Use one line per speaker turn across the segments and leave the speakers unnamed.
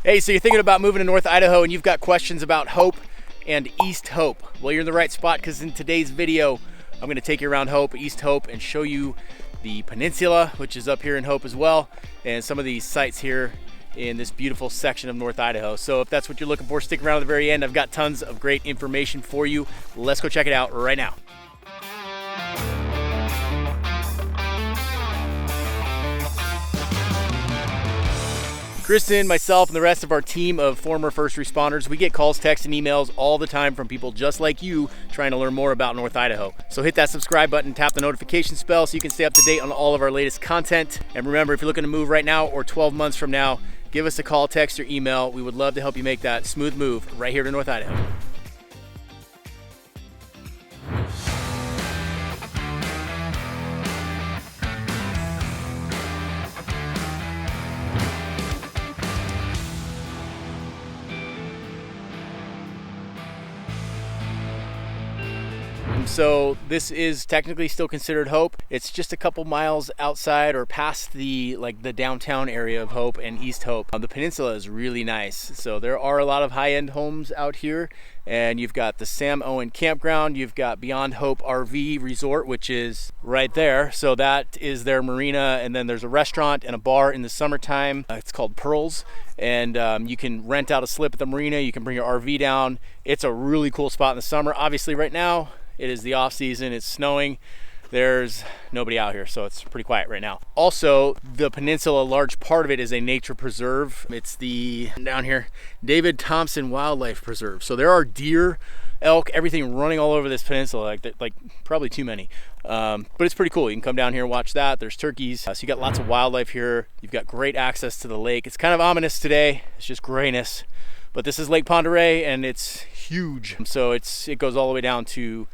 Hey, so you're thinking about moving to North Idaho and you've got questions about Hope and East Hope. Well, you're in the right spot because in today's video, I'm going to take you around Hope, East Hope, and show you the Peninsula, which is up here in Hope as well, and some of these sites here in this beautiful section of North Idaho. So if that's what you're looking for, stick around to the very end. I've got tons of great information for you. Let's go check it out right now. Kristen, myself, and the rest of our team of former first responders, we get calls, texts, and emails all the time from people just like you trying to learn more about North Idaho. So hit that subscribe button, tap the notification bell so you can stay up to date on all of our latest content. And remember, if you're looking to move right now or 12 months from now, give us a call, text, or email. We would love to help you make that smooth move right here to North Idaho. So this is technically still considered Hope. It's just a couple miles outside or past the downtown area of Hope and East Hope. The peninsula is really nice. So there are a lot of high-end homes out here, and you've got the Sam Owen Campground. You've got Beyond Hope RV Resort, which is right there. So that is their marina, and then there's a restaurant and a bar in the summertime. It's called Pearls, and you can rent out a slip at the marina. You can bring your RV down. It's a really cool spot in the summer. Obviously right now, it is the off season, it's snowing, there's nobody out here, so it's pretty quiet right now. Also, the peninsula, a large part of it is a nature preserve. It's the, down here, David Thompson Wildlife Preserve. So there are deer, elk, everything running all over this peninsula, like probably too many. But it's pretty cool. You can come down here and watch that. There's turkeys, so you got lots of wildlife here. You've got great access to the lake. It's kind of ominous today, it's just grayness. But this is Lake Pend Oreille, and it's huge. So it goes all the way down to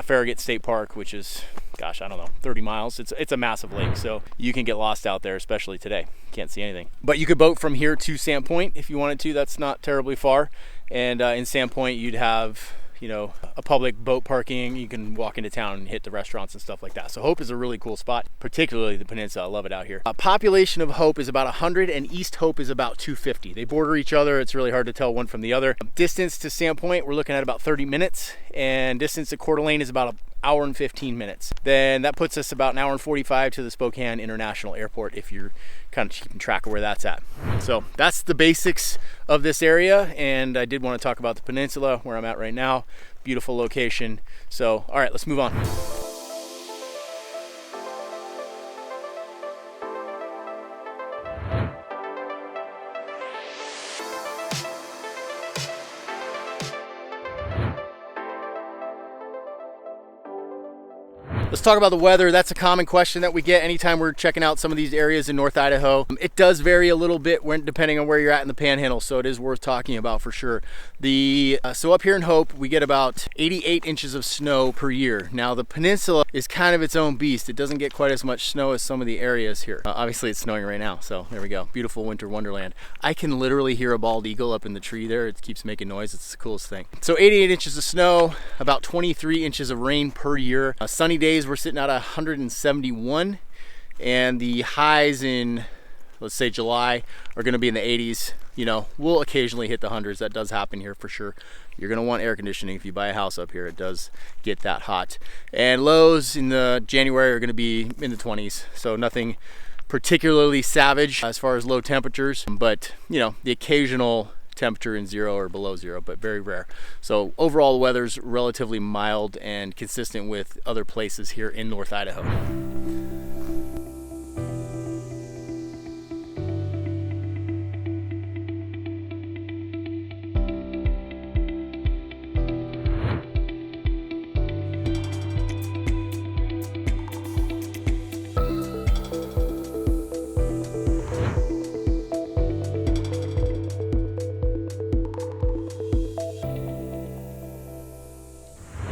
Farragut State Park, which is, gosh, I don't know, 30 miles. It's a massive lake, so you can get lost out there, especially today. Can't see anything. But you could boat from here to Sam Point if you wanted to. That's not terribly far. And in Sam Point, you'd have, you know, a public boat parking. You can walk into town and hit the restaurants and stuff like that. So Hope is a really cool spot, particularly the peninsula. I love it out here. Population of Hope is about 100 and East Hope is about 250. They border each other. It's really hard to tell one from the other. Distance to Sam Point, we're looking at about 30 minutes, and distance to Coeur d'Alene is about an hour and 15 minutes. Then that puts us about an hour and 45 to the Spokane International Airport if you're kind of keeping track of where that's at. So that's the basics of this area, and I did want to talk about the peninsula where I'm at right now. Beautiful location. So all right, let's move on. Let's talk about the weather. That's a common question that we get anytime we're checking out some of these areas in North Idaho. It does vary a little bit depending on where you're at in the Panhandle, so it is worth talking about for sure. So up here in Hope, we get about 88 inches of snow per year. Now the peninsula is kind of its own beast. It doesn't get quite as much snow as some of the areas here. Obviously it's snowing right now, so there we go. Beautiful winter wonderland. I can literally hear a bald eagle up in the tree there. It keeps making noise. It's the coolest thing. So 88 inches of snow, about 23 inches of rain per year. Sunny days, we're sitting at 171, and the highs in, let's say, July are going to be in the 80s. You know, we'll occasionally hit the hundreds. That does happen here for sure. You're going to want air conditioning if you buy a house up here. It does get that hot. And lows in the January are going to be in the 20s, so nothing particularly savage as far as low temperatures, but you know, the occasional temperature in 0 or below 0, but very rare. So overall the weather's relatively mild and consistent with other places here in North Idaho.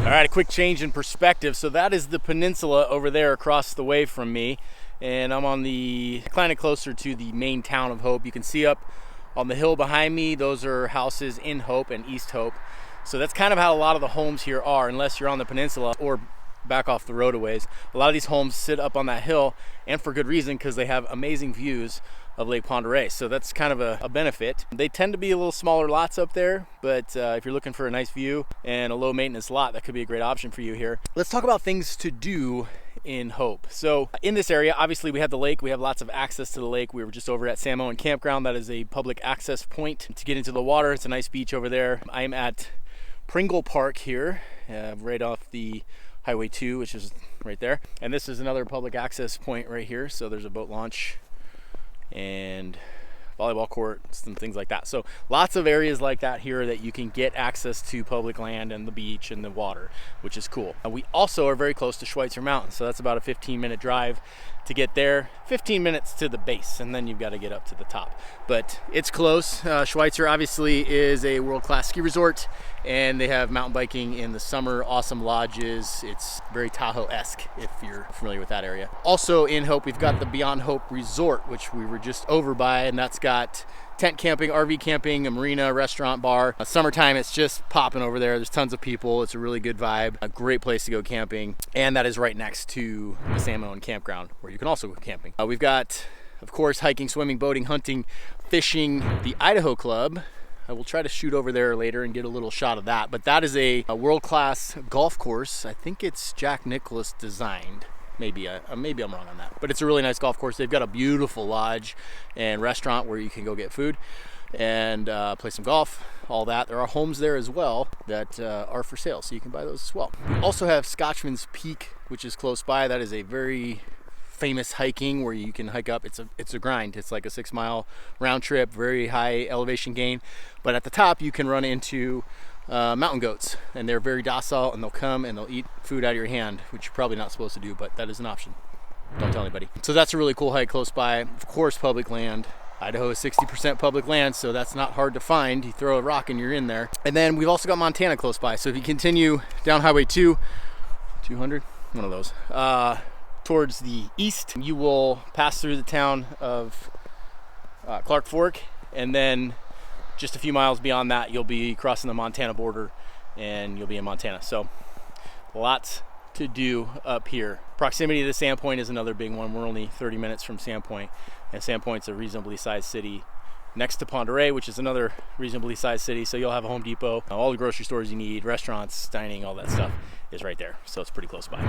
All right, a quick change in perspective. So that is the peninsula over there across the way from me, and I'm on the kind of closer to the main town of Hope. You can see up on the hill behind me, those are houses in Hope and East Hope. So that's kind of how a lot of the homes here are, unless you're on the peninsula or back off the road a ways. A lot of these homes sit up on that hill, and for good reason, because they have amazing views of Lake Pend Oreille. So that's kind of a benefit. They tend to be a little smaller lots up there, but if you're looking for a nice view and a low maintenance lot, that could be a great option for you here. Let's talk about things to do in Hope. So in this area, obviously we have the lake. We have lots of access to the lake. We were just over at Sam Owen Campground. That is a public access point to get into the water. It's a nice beach over there. I'm at Pringle Park here, right off the Highway 2, which is right there. And this is another public access point right here. So there's a boat launch and volleyball courts and things like that. So lots of areas like that here that you can get access to public land and the beach and the water, which is cool. We also are very close to Schweitzer Mountain. So that's about a 15-minute drive to get there, 15 minutes to the base, and then you've got to get up to the top. But it's close. Schweitzer obviously is a world-class ski resort, and they have mountain biking in the summer, awesome lodges. It's very Tahoe-esque if you're familiar with that area. Also in Hope, we've got the Beyond Hope Resort, which we were just over by, and that's got tent camping, RV camping, a marina, restaurant, bar. Summertime, it's just popping over there. There's tons of people. It's a really good vibe, a great place to go camping. And that is right next to the Sam Owen Campground, where you can also go camping. We've got, of course, hiking, swimming, boating, hunting, fishing, the Idaho Club. I will try to shoot over there later and get a little shot of that. But that is a world-class golf course. I think it's Jack Nicklaus designed. Maybe I'm wrong on that, but it's a really nice golf course. They've got a beautiful lodge and restaurant where you can go get food and play some golf, all that. There are homes there as well that are for sale, so you can buy those as well. We also have Scotchman's Peak, which is close by. That is a very famous hiking where you can hike up. It's a grind. It's like a 6-mile round trip, very high elevation gain. But at the top, you can run into mountain goats, and they're very docile, and they'll come and they'll eat food out of your hand, which you're probably not supposed to do, but that is an option. Don't tell anybody. So that's a really cool hike close by. Of course, public land. Idaho is 60% public land, so that's not hard to find. You throw a rock and you're in there. And then we've also got Montana close by. So if you continue down Highway 200, one of those, towards the east, you will pass through the town of Clark Fork, and then just a few miles beyond that, you'll be crossing the Montana border and you'll be in Montana. So lots to do up here. Proximity to Sandpoint is another big one. We're only 30 minutes from Sandpoint, and Sandpoint's a reasonably sized city next to Pend Oreille, which is another reasonably sized city. So you'll have a Home Depot, all the grocery stores you need, restaurants, dining, all that stuff is right there. So it's pretty close by.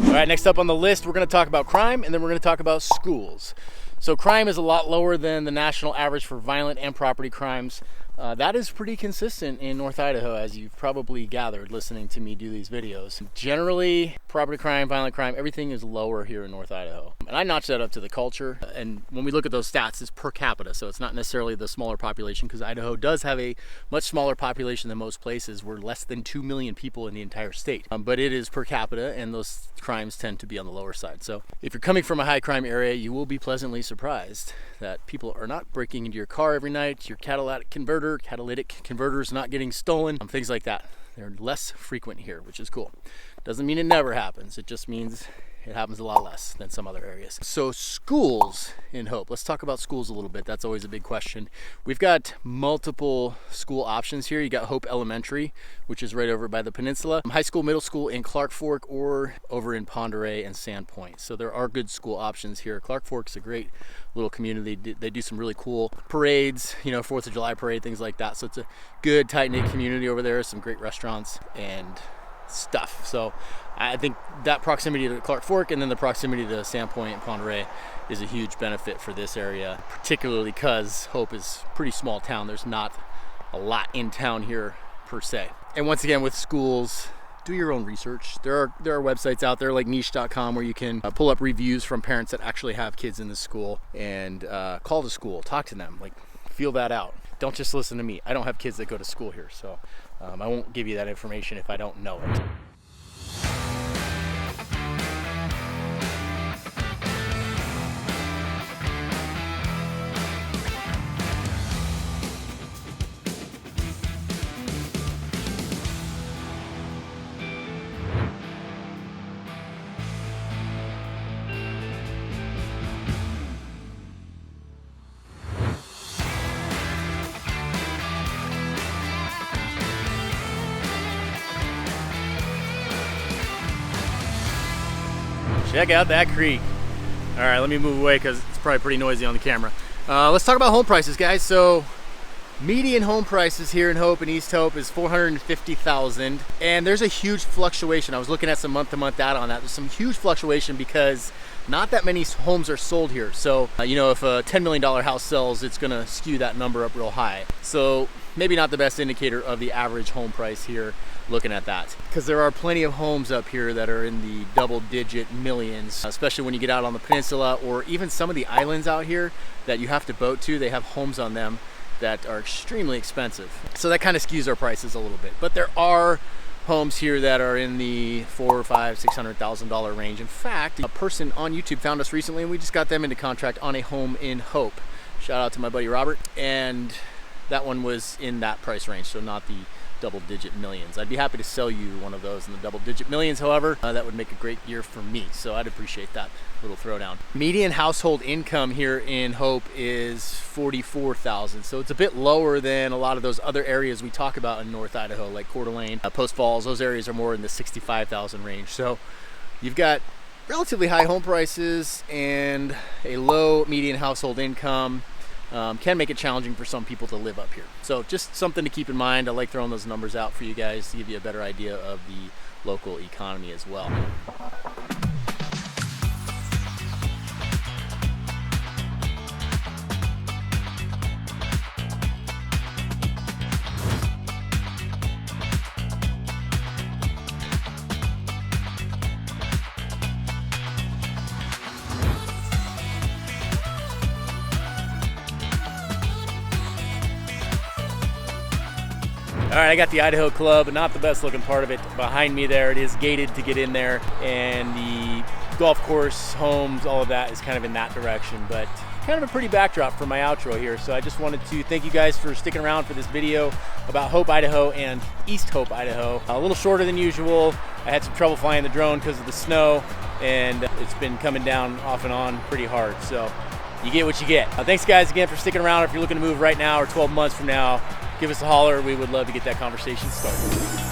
All right, next up on the list, we're going to talk about crime, and then we're going to talk about schools. So crime is a lot lower than the national average for violent and property crimes. That is pretty consistent in North Idaho, as you've probably gathered listening to me do these videos. Generally, property crime, violent crime, everything is lower here in North Idaho. And I notch that up to the culture. And when we look at those stats, it's per capita. So it's not necessarily the smaller population, because Idaho does have a much smaller population than most places. We're less than 2 million people in the entire state. But it is per capita, and those crimes tend to be on the lower side. So if you're coming from a high crime area, you will be pleasantly surprised that people are not breaking into your car every night, your catalytic converters not getting stolen, things like that. They're less frequent here, which is cool. Doesn't mean it never happens. It just means it happens a lot less than some other areas. So schools in Hope. Let's talk about schools a little bit. That's always a big question. We've got multiple school options here. You got Hope Elementary, which is right over by the Peninsula. High school, middle school in Clark Fork, or over in Pend Oreille and Sandpoint. So there are good school options here. Clark Fork's a great little community. They do some really cool parades, 4th of July parade, things like that. So it's a good, tight-knit community over there. Some great restaurants and stuff. So I think that proximity to Clark Fork and then the proximity to Sandpoint and Pend Oreille is a huge benefit for this area, particularly because Hope is a pretty small town. There's not a lot in town here per se. And once again, with schools, do your own research. There are websites out there like niche.com where you can pull up reviews from parents that actually have kids in the school and call the school, talk to them, feel that out. Don't just listen to me. I don't have kids that go to school here, so I won't give you that information if I don't know it. Check out that creek. All right, let me move away because it's probably pretty noisy on the camera. Let's talk about home prices, guys. So median home prices here in Hope and East Hope is $450,000, and there's a huge fluctuation. I was looking at some month-to-month data on that. There's some huge fluctuation because not that many homes are sold here. So you know, if a $10 million house sells, it's gonna skew that number up real high. So maybe not the best indicator of the average home price here looking at that, because there are plenty of homes up here that are in the double-digit millions, especially when you get out on the peninsula or even some of the islands out here that you have to boat to. They have homes on them that are extremely expensive, so that kind of skews our prices a little bit. But there are homes here that are in the $400,000, $500,000, $600,000 range. In fact, a person on YouTube found us recently, and we just got them into contract on a home in Hope. Shout out to my buddy Robert, and that one was in that price range, so not the double-digit millions. I'd be happy to sell you one of those in the double-digit millions. However, that would make a great year for me, so I'd appreciate that little throwdown. Median household income here in Hope is $44,000, so it's a bit lower than a lot of those other areas we talk about in North Idaho, like Coeur d'Alene, Post Falls. Those areas are more in the $65,000 range. So you've got relatively high home prices and a low median household income. Can make it challenging for some people to live up here. So just something to keep in mind. I like throwing those numbers out for you guys to give you a better idea of the local economy as well. All right, I got the Idaho Club, not the best looking part of it behind me there. It is gated to get in there, and the golf course, homes, all of that is kind of in that direction, but kind of a pretty backdrop for my outro here. So I just wanted to thank you guys for sticking around for this video about Hope, Idaho and East Hope, Idaho. A little shorter than usual. I had some trouble flying the drone because of the snow, and it's been coming down off and on pretty hard. So you get what you get. Thanks guys again for sticking around. If you're looking to move right now or 12 months from now, give us a holler. We would love to get that conversation started.